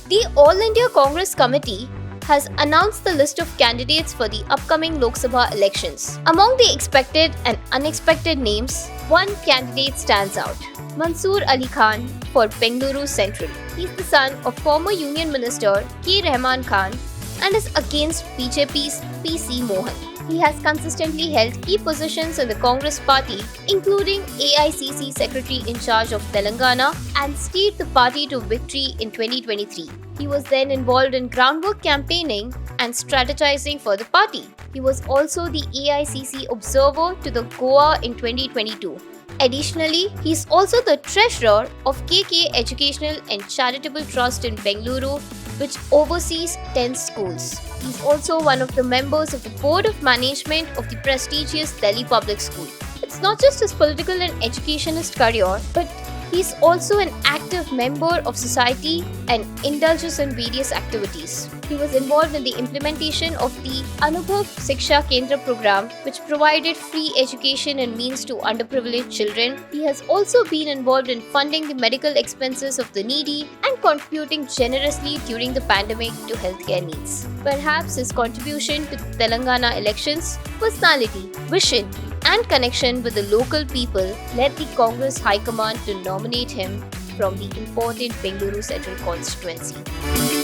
The All India Congress Committee has announced the list of candidates for the upcoming Lok Sabha elections. Among the expected and unexpected names, one candidate stands out: Mansoor Ali Khan for Bengaluru Central. He is the son of former Union Minister Rahman Khan and is against BJP's PC Mohan. He has consistently held key positions in the Congress party, including AICC Secretary in charge of Telangana, and steered the party to victory in 2023. He was then involved in groundwork campaigning and strategizing for the party. He was also the AICC observer to the Goa in 2022. Additionally, he is also the treasurer of Educational and Charitable Trust in Bengaluru, which oversees 10 schools. He is also one of the members of the Board of Management of the prestigious Delhi Public School. It's not just his political and educationist career, but he is also an active member of society and indulges in various activities. He was involved in the implementation of the Anubhav Shiksha Kendra program, which provided free education and means to underprivileged children. He has also been involved in funding the medical expenses of the needy and contributing generously during the pandemic to healthcare needs. Perhaps his contribution to the Telangana elections, personality, vision, and connection with the local people led the Congress High Command to nominate him from the important Bengaluru Central constituency.